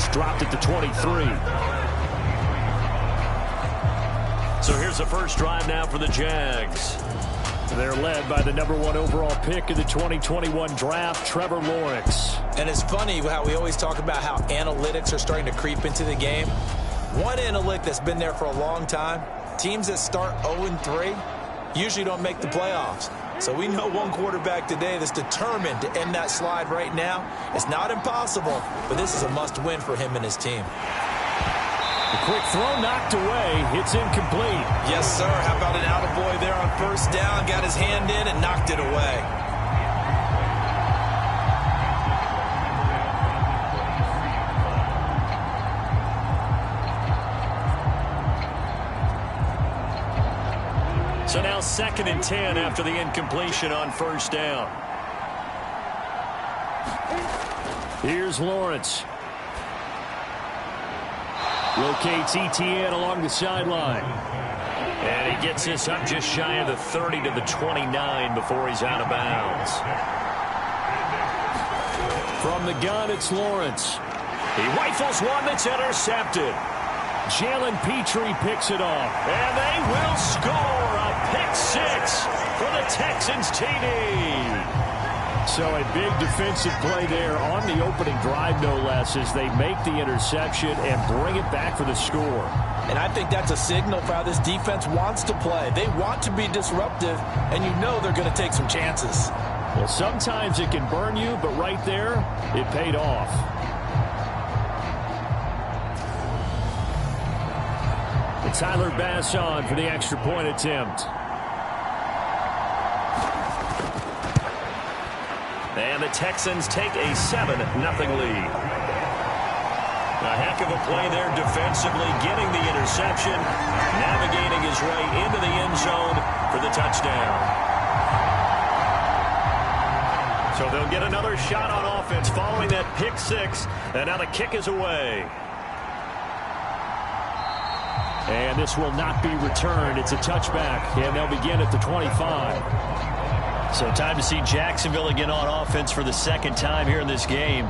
He's dropped at the 23. So here's the first drive now for the Jags. They're led by the #1 overall pick in the 2021 draft, Trevor Lawrence. And it's funny how we always talk about how analytics are starting to creep into the game. One analytic that's been there for a long time, teams that start 0-3 usually don't make the playoffs. So we know one quarterback today that's determined to end that slide right now. It's not impossible, but this is a must-win for him and his team. The quick throw knocked away. It's incomplete. Yes, sir. How about an attaboy there on first down? Got his hand in and knocked it away. So now 2nd and 10 after the incompletion on first down. Here's Lawrence. Locates ETN along the sideline. And he gets this up just shy of the 30 to the 29 before he's out of bounds. From the gun, it's Lawrence. He rifles one that's intercepted. Jalen Petrie picks it off. And they will score a pick 6 for the Texans TD. So a big defensive play there on the opening drive, no less, as they make the interception and bring it back for the score. And I think that's a signal for how this defense wants to play. They want to be disruptive, and you know they're going to take some chances. Well, sometimes it can burn you, but right there, it paid off. And Tyler Bass on for the extra point attempt. And the Texans take a 7-0 lead. A heck of a play there defensively, getting the interception, navigating his way into the end zone for the touchdown. So they'll get another shot on offense following that pick 6, and now the kick is away. And this will not be returned. It's a touchback, and they'll begin at the 25. So time to see Jacksonville again on offense for the 2nd time here in this game.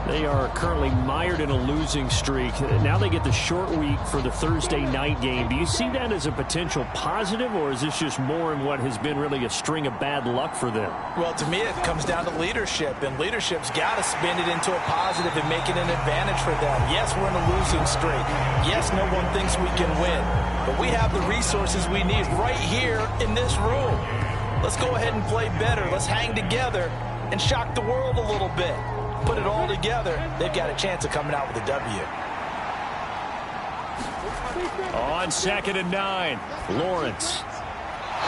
They are currently mired in a losing streak. Now they get the short week for the Thursday night game. Do you see that as a potential positive, or is this just more in what has been really a string of bad luck for them? Well, to me, it comes down to leadership, and leadership's got to spin it into a positive and make it an advantage for them. Yes, we're in a losing streak. Yes, no one thinks we can win, but we have the resources we need right here in this room. Let's go ahead and play better. Let's hang together and shock the world a little bit. Put it all together, they've got a chance of coming out with a W. On 2nd and 9, Lawrence.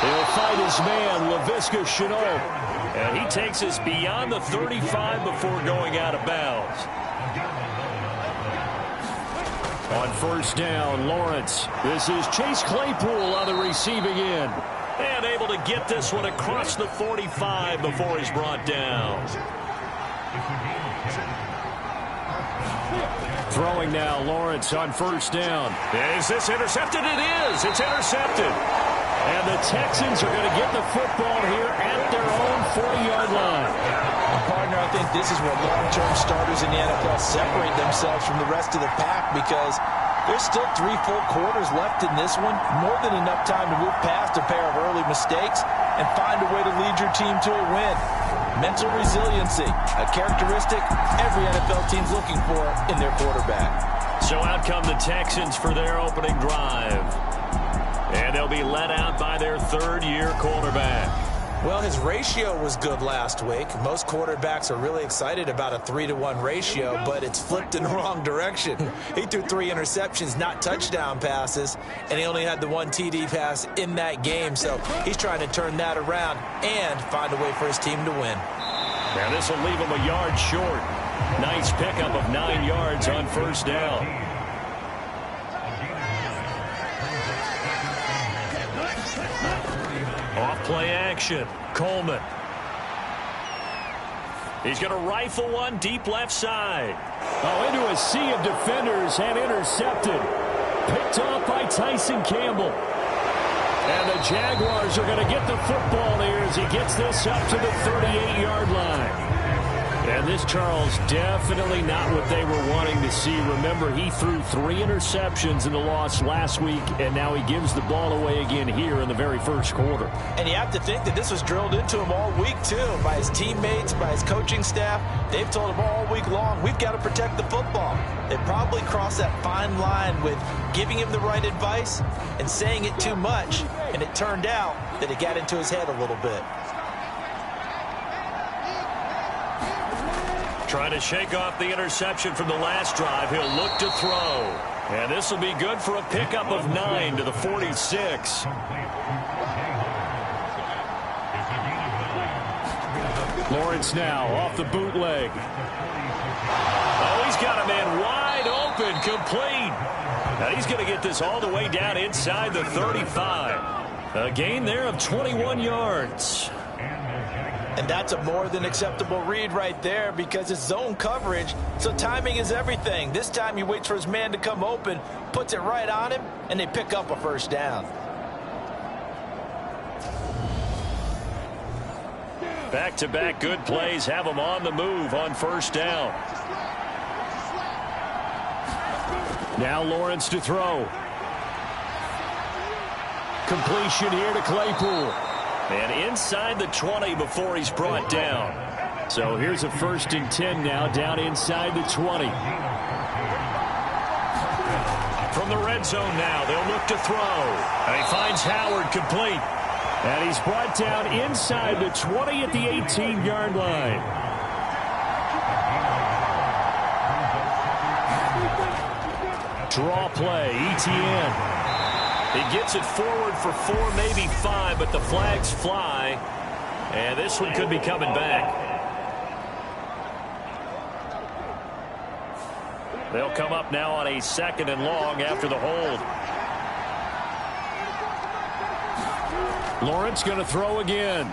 He'll fight his man, Laviska Shenault. And he takes us beyond the 35 before going out of bounds. On first down, Lawrence. This is Chase Claypool on the receiving end. And able to get this one across the 45 before he's brought down. Throwing now, Lawrence on first down. Is this intercepted? It is. It's intercepted. And the Texans are going to get the football here at their own 40-yard line. And partner, I think this is where long-term starters in the NFL separate themselves from the rest of the pack, because there's still 3 full quarters left in this one. More than enough time to move past a pair of early mistakes and find a way to lead your team to a win. Mental resiliency, a characteristic every NFL team's looking for in their quarterback. So out come the Texans for their opening drive. And they'll be led out by their 3rd-year quarterback. Well, his ratio was good last week. Most quarterbacks are really excited about a 3-to-1 ratio, but it's flipped in the wrong direction. He threw 3 interceptions, not touchdown passes, and he only had the 1 TD pass in that game. So he's trying to turn that around and find a way for his team to win. Now this will leave him a yard short. Nice pickup of 9 yards on first down. Off-play action. Coleman. He's going to rifle one deep left side. Oh, into a sea of defenders and intercepted. Picked off by Tyson Campbell. And the Jaguars are going to get the football here as he gets this up to the 38-yard line. And this, Charles, definitely not what they were wanting to see. Remember, he threw 3 interceptions in the loss last week, and now he gives the ball away again here in the very first quarter. And you have to think that this was drilled into him all week, too, by his teammates, by his coaching staff. They've told him all week long, we've got to protect the football. They probably crossed that fine line with giving him the right advice and saying it too much, and it turned out that it got into his head a little bit. Trying to shake off the interception from the last drive. He'll look to throw. And this will be good for a pickup of 9 to the 46. Lawrence now off the bootleg. Oh, he's got a man wide open, complete. Now he's going to get this all the way down inside the 35. A gain there of 21 yards. And that's a more than acceptable read right there because it's zone coverage, so timing is everything. This time he waits for his man to come open, puts it right on him, and they pick up a first down. Back-to-back good plays have them on the move on first down. Now Lawrence to throw. Completion here to Claypool. And inside the 20 before he's brought down. So here's a 1st and 10 now, down inside the 20. From the red zone now, they'll look to throw. And he finds Howard complete. And he's brought down inside the 20 at the 18-yard line. Draw play, ETN. He gets it forward for 4, maybe 5, but the flags fly. And this one could be coming back. They'll come up now on a 2nd and long after the hold. Lawrence going to throw again.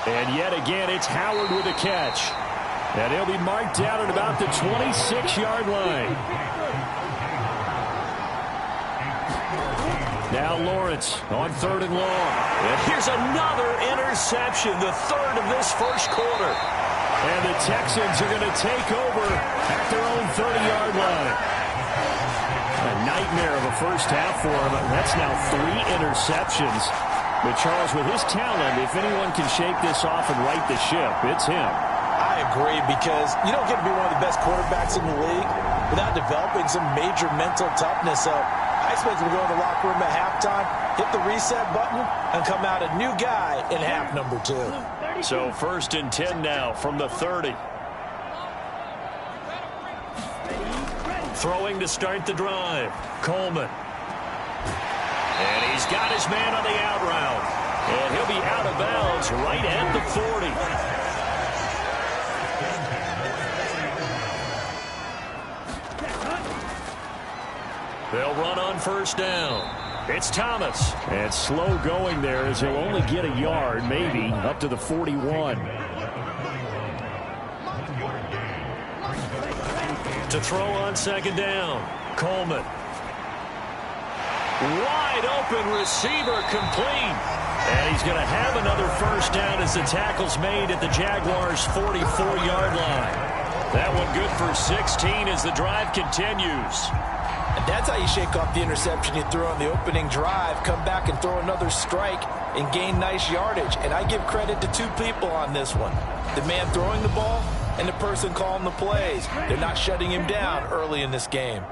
And yet again, it's Howard with a catch. And he'll be marked down at about the 26-yard line. Now Lawrence on 3rd and long. And here's another interception, the 3rd of this first quarter. And the Texans are going to take over at their own 30-yard line. A nightmare of a first half for him. That's now 3 interceptions. But Charles, with his talent, if anyone can shake this off and right the ship, it's him. I agree, because you don't get to be one of the best quarterbacks in the league without developing some major mental toughness. So I expect him to go in the locker room at halftime, hit the reset button, and come out a new guy in half number 2. So 1st and 10 now from the 30. Throwing to start the drive. Coleman. And he's got his man on the out route. And he'll be out of bounds right at the 40. They'll run on first down. It's Thomas. And slow going there as he'll only get a yard, maybe, up to the 41. To throw on 2nd down. Coleman. Wide open receiver, complete. And he's going to have another first down as the tackle's made at the Jaguars' 44-yard line. That one good for 16 as the drive continues. And that's how you shake off the interception you threw on the opening drive, come back and throw another strike and gain nice yardage. And I give credit to 2 people on this one. The man throwing the ball and the person calling the plays. They're not shutting him down early in this game.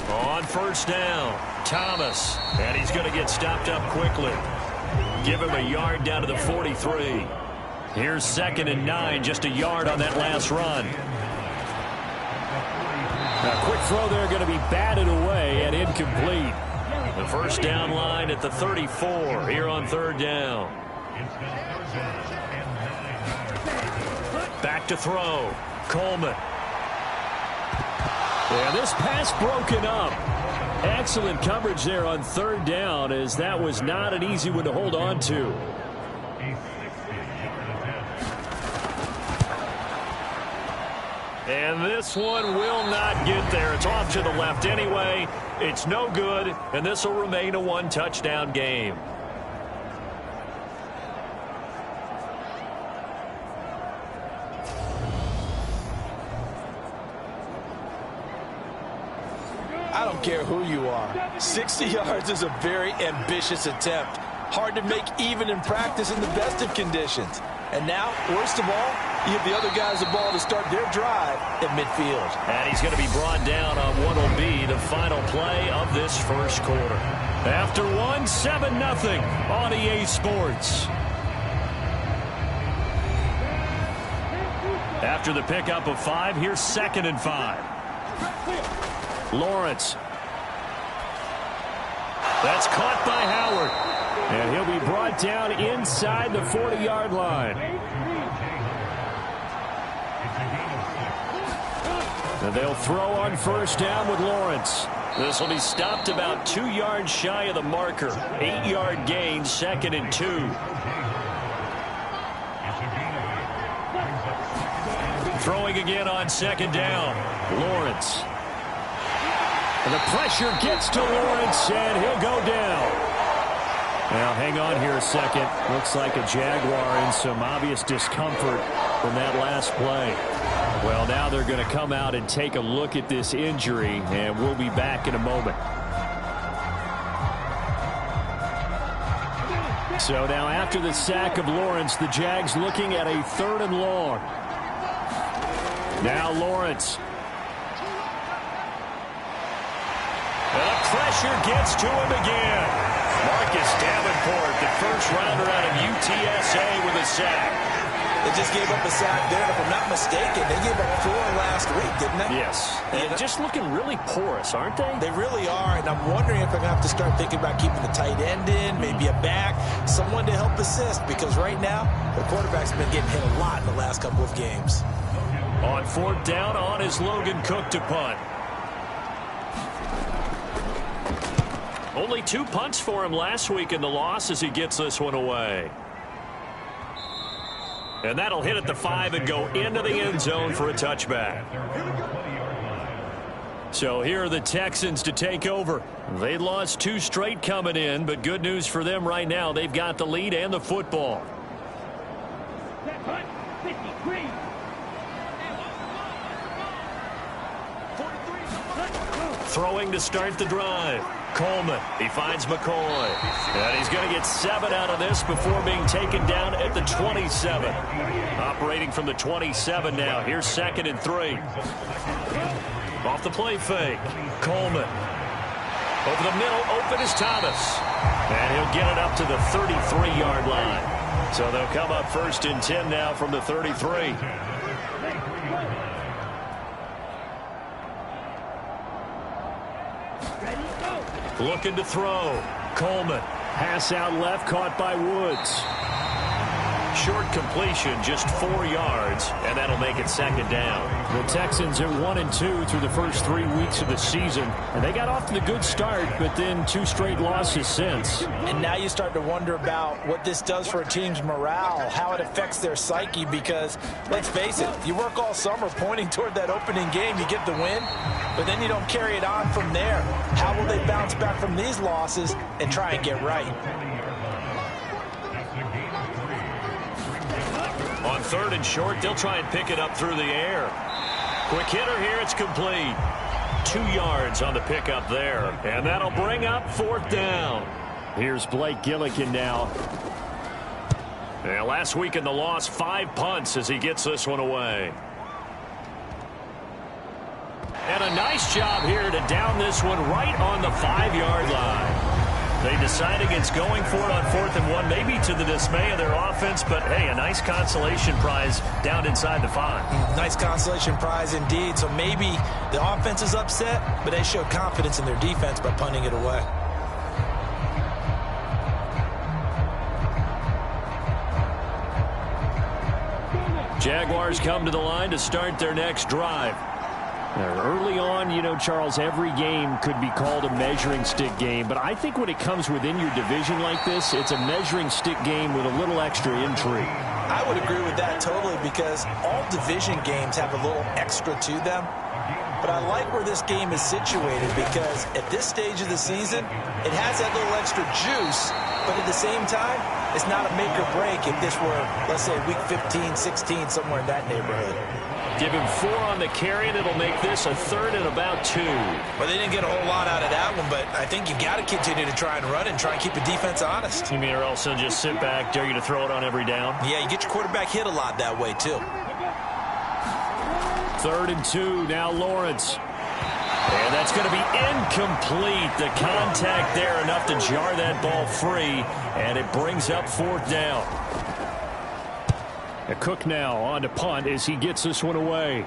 On first down, Thomas. And he's going to get stopped up quickly. Give him a yard down to the 43. Here's 2nd and 9, just a yard on that last run. A quick throw there, going to be batted away and incomplete. The first down line at the 34 here on 3rd down. Back to throw. Coleman. And this pass broken up. Excellent coverage there on 3rd down, as that was not an easy one to hold on to. And this one will not get there. It's off to the left anyway. It's no good, and this will remain a 1-touchdown game. I don't care who you are. 60 yards is a very ambitious attempt. Hard to make even in practice in the best of conditions. And now, worst of all, you give the other guys the ball to start their drive at midfield. And he's going to be brought down on what will be the final play of this first quarter. After one, 7-0 on EA Sports. After the pickup of 5, here's 2nd and 5. Lawrence. That's caught by Howard. And he'll be brought down inside the 40-yard line. And they'll throw on first down with Lawrence. This will be stopped about 2 yards shy of the marker. 8-yard gain, 2nd and 2. Throwing again on 2nd down. Lawrence. And the pressure gets to Lawrence, and he'll go down. Now, hang on here a second. Looks like a Jaguar in some obvious discomfort from that last play. Well, now they're going to come out and take a look at this injury, and we'll be back in a moment. So now after the sack of Lawrence, the Jags looking at a 3rd and long. Now Lawrence. And the pressure gets to him again. Marcus Davenport, the first rounder out of UTSA with a sack. They just gave up a sack there, and if I'm not mistaken, they gave up 4 last week, didn't they? Yes. And just looking really porous, aren't they? They really are, and I'm wondering if they're going to have to start thinking about keeping the tight end in, maybe a back, someone to help assist, because right now, the quarterback's been getting hit a lot in the last couple of games. On 4th down, on is Logan Cook to punt. Only 2 punts for him last week in the loss as he gets this one away. And that'll hit at the 5 and go into the end zone for a touchback. So here are the Texans to take over. They lost 2 straight coming in, but good news for them right now. They've got the lead and the football. Throwing to start the drive. Coleman. He finds McCoy. And he's going to get 7 out of this before being taken down at the 27. Operating from the 27 now. Here's 2nd and 3. Off the play fake. Coleman. Over the middle. Open is Thomas. And he'll get it up to the 33-yard line. So they'll come up 1st and 10 now from the 33. Looking to throw. Coleman. Pass out left, caught by Woods. Short completion, just 4 yards, and that'll make it 2nd down. The Texans are 1-2 through the first 3 weeks of the season, and they got off to the good start, but then 2 straight losses since. And now you start to wonder about what this does for a team's morale, how it affects their psyche, because, let's face it, you work all summer pointing toward that opening game, you get the win, but then you don't carry it on from there. How will they bounce back from these losses and try and get right? On 3rd and short, they'll try and pick it up through the air. Quick hitter here, it's complete. 2 yards on the pickup there. And that'll bring up 4th down. Here's Blake Gillikin now. And last week in the loss, 5 punts as he gets this one away. And a nice job here to down this one right on the 5-yard line. They decide against going for it on 4th and 1, maybe to the dismay of their offense, but hey, a nice consolation prize down inside the 5. Nice consolation prize indeed. So maybe the offense is upset, but they showed confidence in their defense by punting it away. Jaguars come to the line to start their next drive. Early on, you know, Charles, every game could be called a measuring stick game, but I think when it comes within your division like this, it's a measuring stick game with a little extra intrigue. I would agree with that totally, because all division games have a little extra to them. But I like where this game is situated, because at this stage of the season, it has that little extra juice, but at the same time, It's not a make or break if this were, let's say, week 15, 16, somewhere in that neighborhood. Give him 4 on the carry, and it'll make this a 3rd and about 2. Well, they didn't get a whole lot out of that one, but I think you've got to continue to try and run and try and keep the defense honest. You mean, or else they'll just sit back, dare you to throw it on every down? Yeah, you get your quarterback hit a lot that way, too. 3rd and 2, now Lawrence. And that's going to be incomplete. The contact there enough to jar that ball free, and it brings up 4th down. Cook now on to punt as he gets this one away.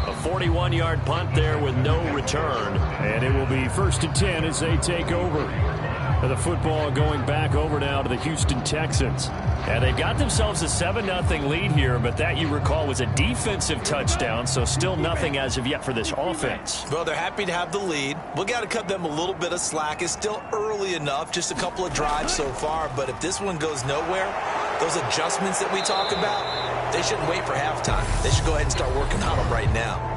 A 41-yard punt there with no return. And it will be 1st and 10 as they take over. The football going back over now to the Houston Texans. And they've got themselves a 7-0 lead here, but that, you recall, was a defensive touchdown, so still nothing as of yet for this offense. Well, they're happy to have the lead. We got to cut them a little bit of slack. It's still early enough, just a couple of drives so far, but if this one goes nowhere, those adjustments that we talk about, they shouldn't wait for halftime. They should go ahead and start working on them right now.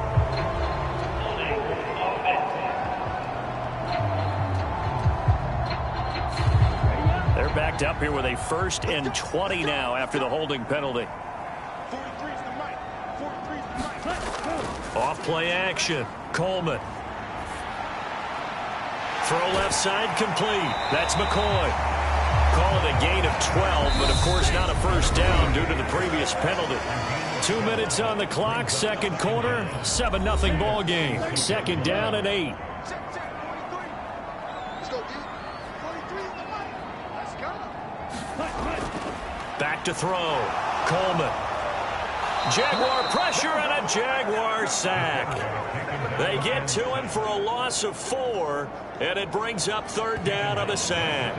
They're backed up here with a 1st and 20 now after the holding penalty. Off play action. Coleman. Throw left side complete. That's McCoy. Call it a gain of 12, but of course not a 1st down due to the previous penalty. 2 minutes on the clock, 2nd quarter, 7-0 ball game. 2nd down and 8. Back to throw. Coleman. Jaguar pressure and a Jaguar sack. They get to him for a loss of 4, and it brings up 3rd down on the sack.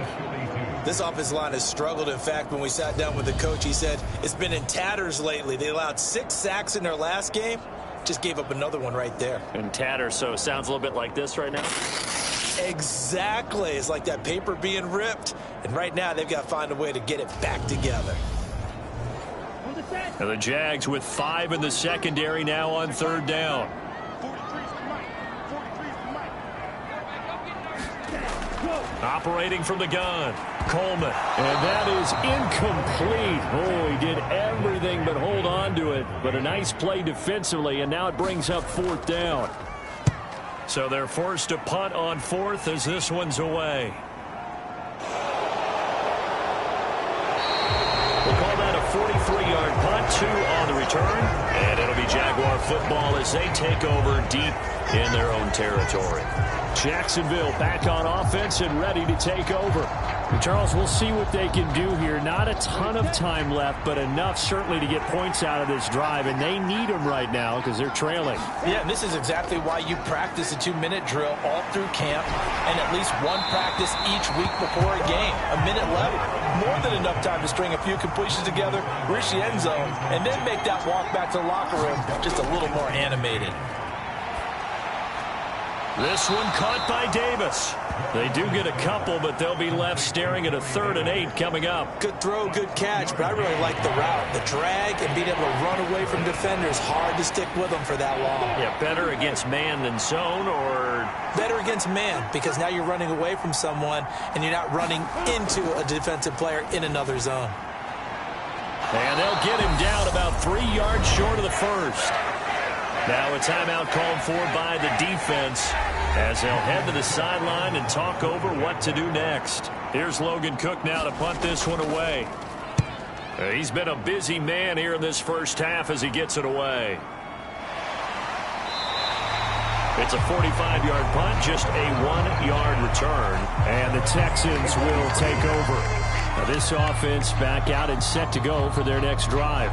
This offensive line has struggled. In fact, when we sat down with the coach, he said it's been in tatters lately. They allowed 6 sacks in their last game. Just gave up another one right there. In tatters, so it sounds a little bit like this right now? Exactly. It's like that paper being ripped. And right now, they've got to find a way to get it back together. Now the Jags with 5 in the secondary now on 3rd down. Operating from the gun. Coleman. And that is incomplete. Oh, he did everything but hold on to it. But a nice play defensively, and now it brings up 4th down. So they're forced to punt on 4th as this one's away. We'll call that a 43-yard punt, 2 on the return. And it'll be Jaguar football as they take over deep in their own territory. Jacksonville back on offense and ready to take over. And Charles, we'll see what they can do here. Not a ton of time left, but enough certainly to get points out of this drive, and they need them right now because they're trailing. Yeah, and this is exactly why you practice a 2-minute drill all through camp and at least one practice each week before a game. A minute left, more than enough time to string a few completions together, reach the end zone, and then make that walk back to the locker room just a little more animated. This one caught by Davis. They do get a couple, but they'll be left staring at a 3rd and 8 coming up. Good throw, good catch, but I really like the route. The drag and being able to run away from defenders. Hard to stick with them for that long. Yeah, better against man than zone, or? Better against man, because now you're running away from someone and you're not running into a defensive player in another zone. And they'll get him down about 3 yards short of the 1st. Now a timeout called for by the defense as they'll head to the sideline and talk over what to do next. Here's Logan Cook now to punt this one away. He's been a busy man here in this first half as he gets it away. It's a 45-yard punt, just a 1-yard return, and the Texans will take over. Now this offense back out and set to go for their next drive.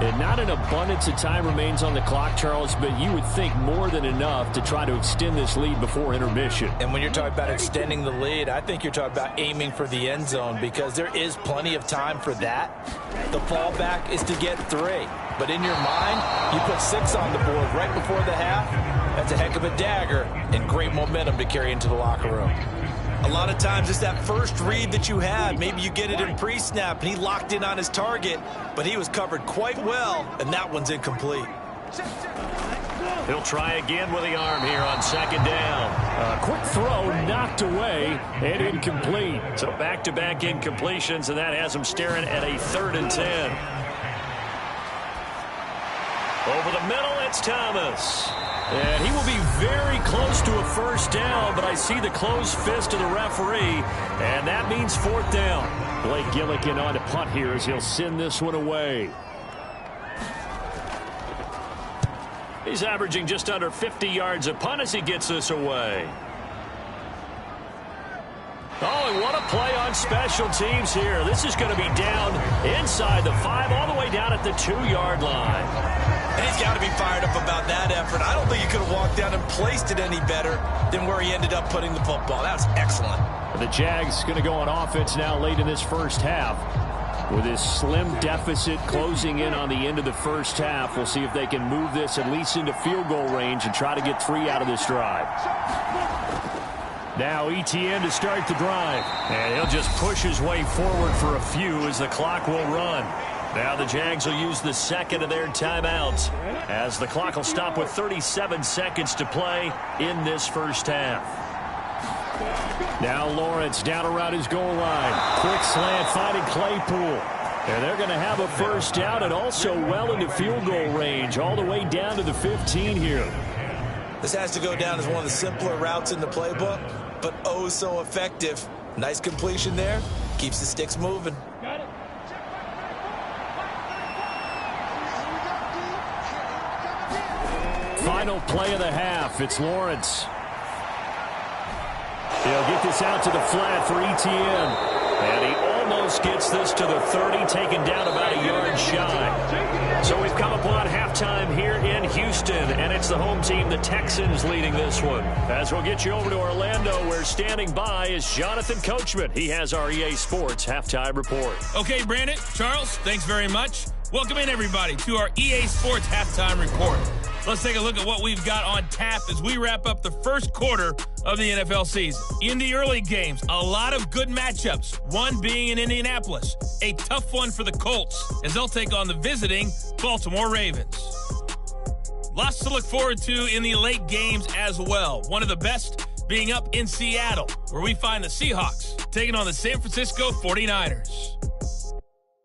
And not an abundance of time remains on the clock, Charles, but you would think more than enough to try to extend this lead before intermission. And when you're talking about extending the lead, I think you're talking about aiming for the end zone because there is plenty of time for that. The fallback is to get 3. But in your mind, you put 6 on the board right before the half. That's a heck of a dagger and great momentum to carry into the locker room. A lot of times it's that first read that you had. Maybe you get it in pre-snap, and he locked in on his target, but he was covered quite well, and that one's incomplete. He'll try again with the arm here on second down. A quick throw knocked away and incomplete. So back-to-back incompletions, and that has him staring at a 3rd and 10. Over the middle, it's Thomas. And he will be very close to a first down, but I see the closed fist of the referee, and that means 4th down. Blake Gillikin on to punt here as he'll send this one away. He's averaging just under 50 yards a punt as he gets this away. Oh, and what a play on special teams here. This is going to be down inside the 5, all the way down at the 2-yard line. And he's got to be fired up about that effort. I don't think he could have walked down and placed it any better than where he ended up putting the football. That was excellent. The Jags going to go on offense now late in this first half. With this slim deficit closing in on the end of the first half, we'll see if they can move this at least into field goal range and try to get 3 out of this drive. Now Etienne to start the drive. And he'll just push his way forward for a few as the clock will run. Now the Jags will use the second of their timeouts as the clock will stop with 37 seconds to play in this first half. Now Lawrence down around his goal line. Quick slant finding Claypool. And they're going to have a first down and also well into field goal range all the way down to the 15 here. This has to go down as one of the simpler routes in the playbook, but oh so effective. Nice completion there. Keeps the sticks moving. Final play of the half. It's Lawrence. He'll get this out to the flat for Etienne. And he almost gets this to the 30, taken down about a yard shy. So we've come upon halftime here in Houston, and it's the home team, the Texans, leading this one. As we'll get you over to Orlando, where standing by is Jonathan Coachman. He has our EA Sports halftime report. Okay, Brandon, Charles, thanks very much. Welcome in, everybody, to our EA Sports halftime report. Let's take a look at what we've got on tap as we wrap up the first quarter of the NFL season. In the early games, a lot of good matchups, one being in Indianapolis. A tough one for the Colts as they'll take on the visiting Baltimore Ravens. Lots to look forward to in the late games as well. One of the best being up in Seattle, where we find the Seahawks taking on the San Francisco 49ers.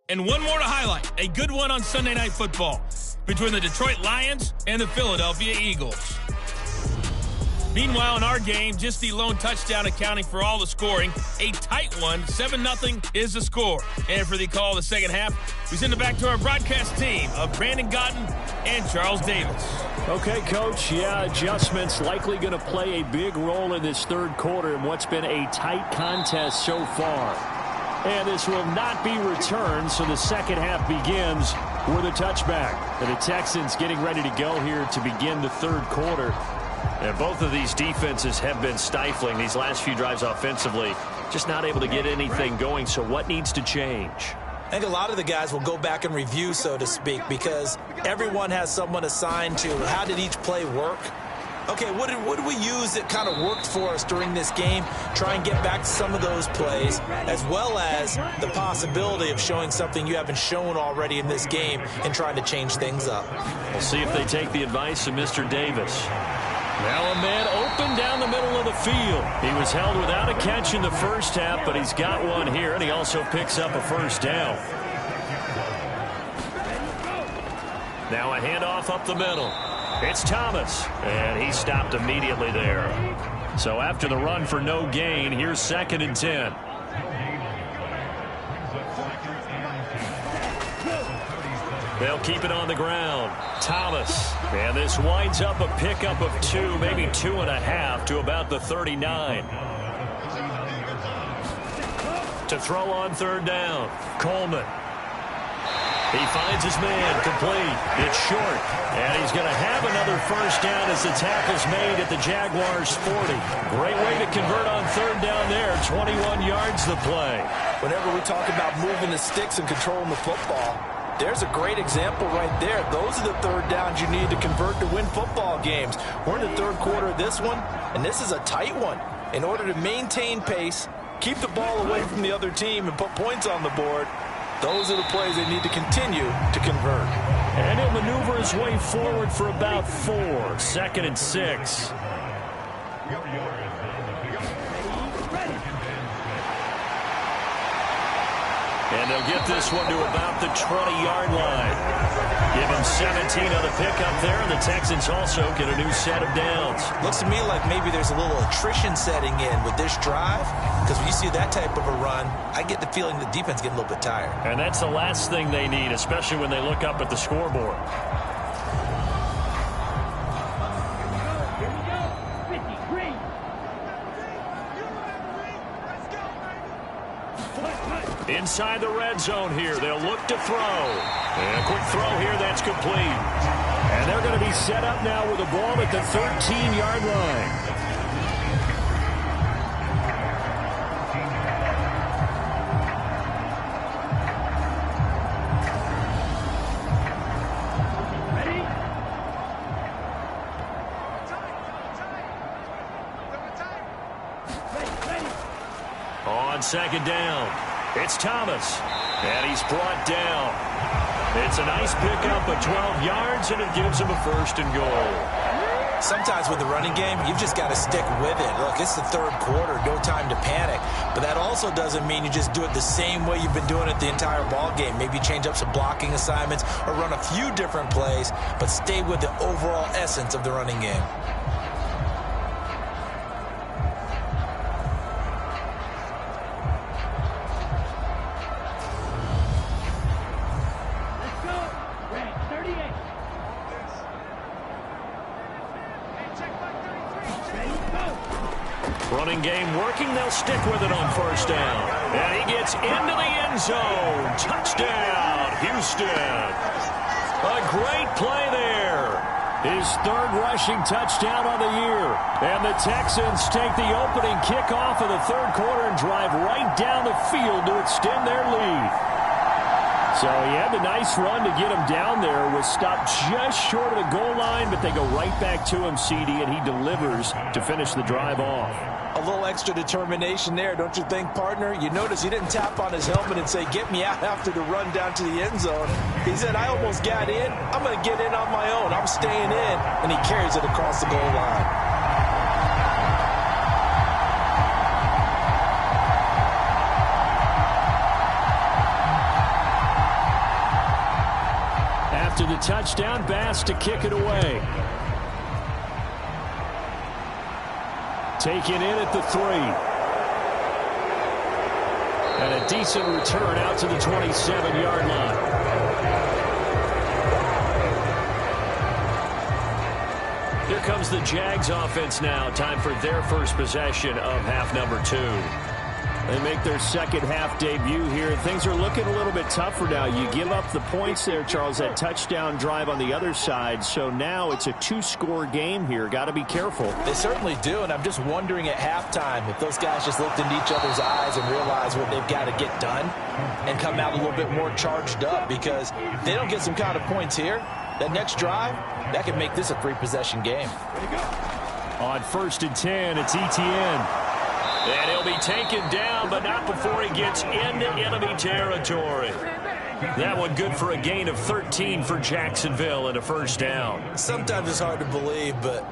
And one more to highlight, a good one on Sunday Night Football between the Detroit Lions and the Philadelphia Eagles. Meanwhile, in our game, just the lone touchdown accounting for all the scoring. A tight one, 7-0 is the score. And for the call of the second half, we send it back to our broadcast team of Brandon Gotten and Charles Davis. Okay, Coach, adjustments likely going to play a big role in this third quarter in what's been a tight contest so far. And this will not be returned, so the second half begins with a touchback. And the Texans getting ready to go here to begin the third quarter. And both of these defenses have been stifling these last few drives offensively. Just not able to get anything going, so what needs to change? I think a lot of the guys will go back and review, so to speak, because everyone has someone assigned to how did each play work. Okay, what did we use that kind of worked for us during this game? Try and get back to some of those plays, as well as the possibility of showing something you haven't shown already in this game and trying to change things up. We'll see if they take the advice of Mr. Davis. Now a man open down the middle of the field. He was held without a catch in the first half, but he's got one here, and he also picks up a first down. Now a handoff up the middle. It's Thomas, and he stopped immediately there. So after the run for no gain, here's 2nd and 10. They'll keep it on the ground. Thomas, and this winds up a pickup of 2, maybe 2.5 to about the 39. To throw on third down, Coleman. He finds his man, complete. It's short, and he's going to have another first down as the tackle's made at the Jaguars' 40. Great way to convert on third down there. 21 yards the play. Whenever we talk about moving the sticks and controlling the football, there's a great example right there. Those are the third downs you need to convert to win football games. We're in the third quarter of this one, and this is a tight one. In order to maintain pace, keep the ball away from the other team, and put points on the board, Those are the plays they need to continue to convert. And he'll maneuver his way forward for about 4. 2nd and 6. And they'll get this one to about the 20-yard line. Give him 17 on the pickup there, and the Texans also get a new set of downs. Looks to me like maybe there's a little attrition setting in with this drive, because when you see that type of a run, I get the feeling the defense getting a little bit tired. And that's the last thing they need, especially when they look up at the scoreboard. Inside the red zone here. They'll look to throw. And a quick throw here. That's complete. And they're going to be set up now with the ball at the 13-yard line. On 2nd down, it's Thomas, and he's brought down. It's a nice pickup of 12 yards, and it gives him a 1st and goal. Sometimes with the running game, you've just got to stick with it. Look, it's the 3rd quarter, no time to panic. But that also doesn't mean you just do it the same way you've been doing it the entire ball game. Maybe change up some blocking assignments or run a few different plays, but stay with the overall essence of the running game. Running game working. They'll stick with it on 1st down. And he gets into the end zone. Touchdown, Houston. A great play there. His 3rd rushing touchdown of the year. And the Texans take the opening kickoff of the 3rd quarter and drive right down the field to extend their lead. So he had the nice run to get him down there. Was stopped just short of the goal line, but they go right back to him, CD, and he delivers to finish the drive off. A little extra determination there, don't you think, partner? You notice he didn't tap on his helmet and say, get me out after the run down to the end zone. He said, I almost got in. I'm going to get in on my own. I'm staying in. And he carries it across the goal line. After the touchdown, Bass to kick it away. Taken in at the 3. And a decent return out to the 27-yard line. Here comes the Jags offense now. Time for their first possession of half number 2. They make their 2nd half debut here. Things are looking a little bit tougher now. You give up the points there, Charles, that touchdown drive on the other side. So now it's a 2-score game here. Got to be careful. They certainly do, and I'm just wondering at halftime if those guys just looked into each other's eyes and realized what they've got to get done and come out a little bit more charged up, because if they don't get some kind of points here, that next drive, that could make this a 3-possession game. On 1st and 10, it's Etienne. And he'll be taken down, but not before he gets into enemy territory. That one good for a gain of 13 for Jacksonville and a 1st down. Sometimes it's hard to believe, but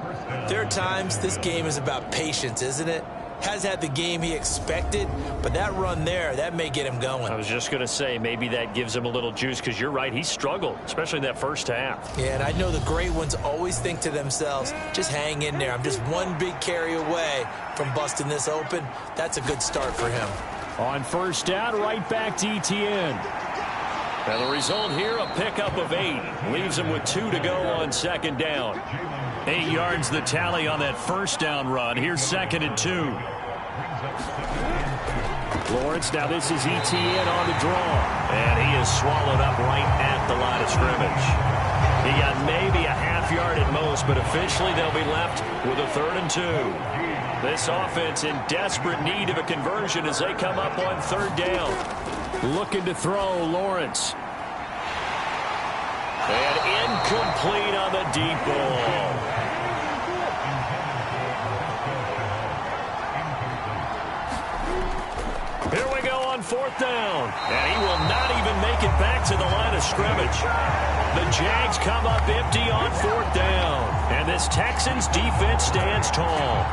there are times this game is about patience, isn't it? Has had the game he expected, but that run there, that may get him going. I was just going to say, maybe that gives him a little juice, because you're right, he struggled, especially in that 1st half. Yeah, and I know the great ones always think to themselves, just hang in there. I'm just one big carry away from busting this open. That's a good start for him. On 1st down, right back to Etienne. And the result here, a pickup of 8. Leaves him with 2 to go on 2nd down. 8 yards the tally on that 1st down run. Here's 2nd and 2. Lawrence, now this is Etienne on the draw. And he is swallowed up right at the line of scrimmage. He got maybe a half yard at most, but officially they'll be left with a 3rd and 2. This offense in desperate need of a conversion as they come up on 3rd down. Looking to throw, Lawrence. And incomplete on the deep ball. 4th down. And he will not even make it back to the line of scrimmage. The Jags come up empty on 4th down. And this Texans defense stands tall.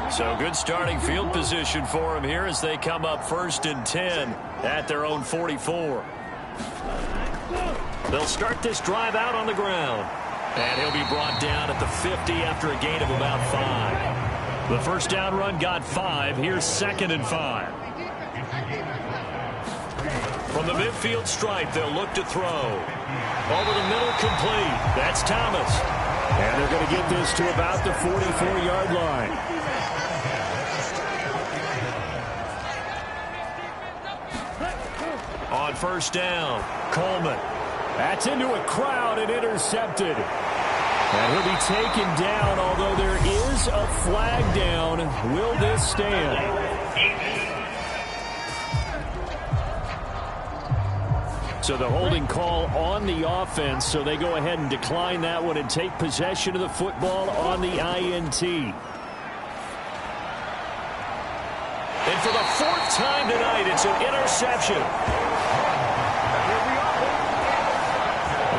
So good starting field position for him here as they come up 1st and 10 at their own 44. They'll start this drive out on the ground. And he'll be brought down at the 50 after a gain of about 5. The first down run got 5. Here's 2nd and 5. From the midfield stripe, they'll look to throw. Over the middle, complete. That's Thomas. And they're going to get this to about the 44-yard line. On first down, Coleman. That's into a crowd and intercepted. And he'll be taken down, although there is a flag down. Will this stand? So the holding call on the offense, so they go ahead and decline that one and take possession of the football on the INT. And for the 4th time tonight, it's an interception.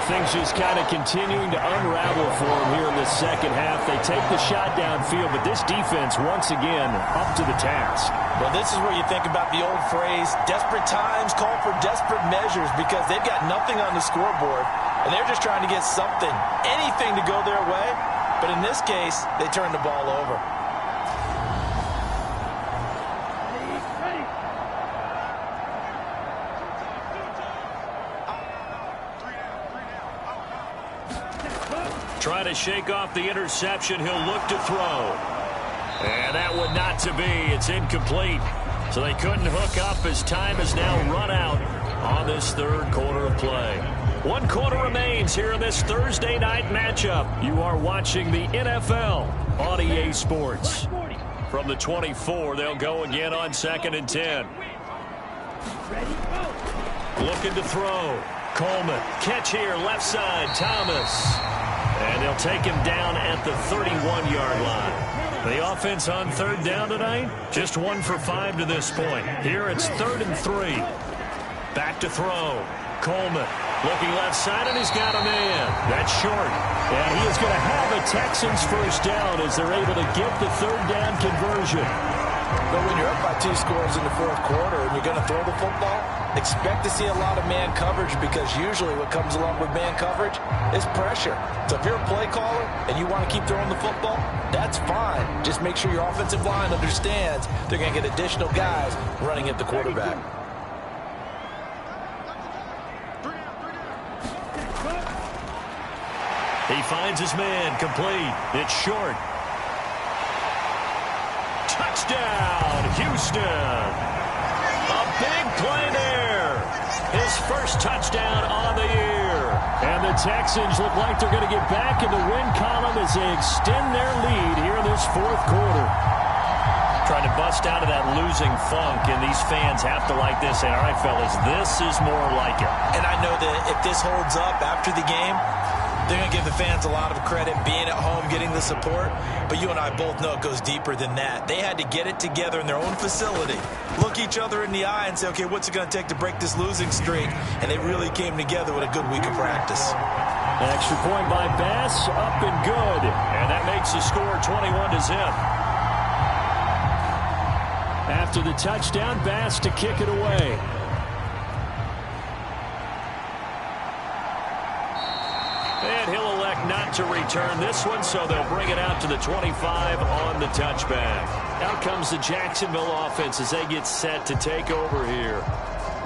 Things just kind of continuing to unravel for them here in the second half. They take the shot downfield, but this defense, once again, up to the task. Well, this is where you think about the old phrase, desperate times call for desperate measures, because they've got nothing on the scoreboard, and they're just trying to get something, anything to go their way. But in this case, they turn the ball over. Trying to shake off the interception. He'll look to throw. And that one not to be. It's incomplete. So they couldn't hook up as time has now run out on this 3rd quarter of play. 1 quarter remains here in this Thursday night matchup. You are watching the NFL on EA Sports. From the 24, they'll go again on 2nd and 10. Looking to throw. Coleman. Catch here, left side, Thomas. And they'll take him down at the 31-yard line. The offense on 3rd down tonight, just 1 for 5 to this point. Here it's 3rd and 3. Back to throw. Coleman looking left side, and he's got a man. That's short. And he is going to have a Texans first down as they're able to get the 3rd down conversion. But when you're up by 2 scores in the 4th quarter and you're going to throw the football, expect to see a lot of man coverage, because usually what comes along with man coverage is pressure. So if you're a play caller and you want to keep throwing the football, that's fine. Just make sure your offensive line understands they're going to get additional guys running at the quarterback. He finds his man, complete. It's short. Touchdown, Houston. A big play there. His first touchdown on the year. And the Texans look like they're going to get back in the win column as they extend their lead here in this 4th quarter. Trying to bust out of that losing funk, and these fans have to like this. Say, all right, fellas, this is more like it. And I know that if this holds up after the game, they're going to give the fans a lot of credit, being at home, getting the support. But you and I both know it goes deeper than that. They had to get it together in their own facility, look each other in the eye and say, okay, what's it going to take to break this losing streak? And they really came together with a good week of practice. An extra point by Bass, up and good. And that makes the score 21-0. After the touchdown, Bass to kick it away. And he'll elect not to return this one, so they'll bring it out to the 25 on the touchback. Out comes the Jacksonville offense as they get set to take over here.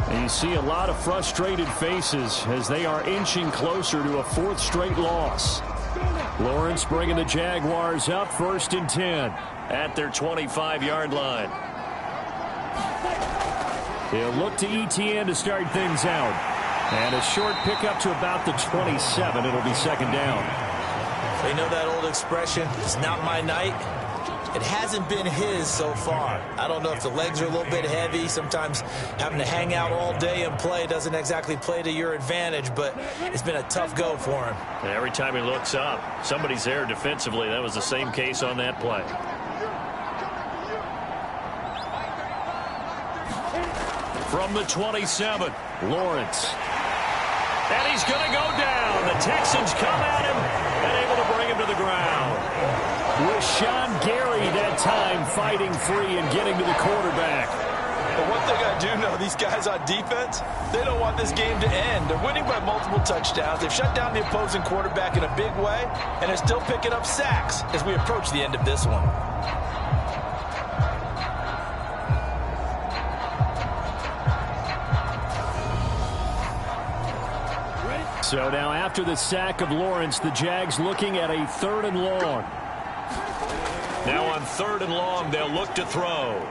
And you see a lot of frustrated faces as they are inching closer to a 4th straight loss. Lawrence bringing the Jaguars up 1st and 10 at their 25-yard line. They'll look to ETN to start things out. And a short pickup to about the 27. It'll be 2nd down. You know that old expression, it's not my night. It hasn't been his so far. I don't know if the legs are a little bit heavy. Sometimes having to hang out all day and play doesn't exactly play to your advantage, but it's been a tough go for him. And every time he looks up, somebody's there defensively. That was the same case on that play. from the 27. Lawrence. And he's going to go down. The Texans come at him and able to bring him to the ground. With Sean Gary that time fighting free and getting to the quarterback. But one thing I do know, these guys on defense, they don't want this game to end. They're winning by multiple touchdowns. They've shut down the opposing quarterback in a big way, and they're still picking up sacks as we approach the end of this one. So now after the sack of Lawrence, the Jags looking at a 3rd and long. Now on 3rd and long, they'll look to throw.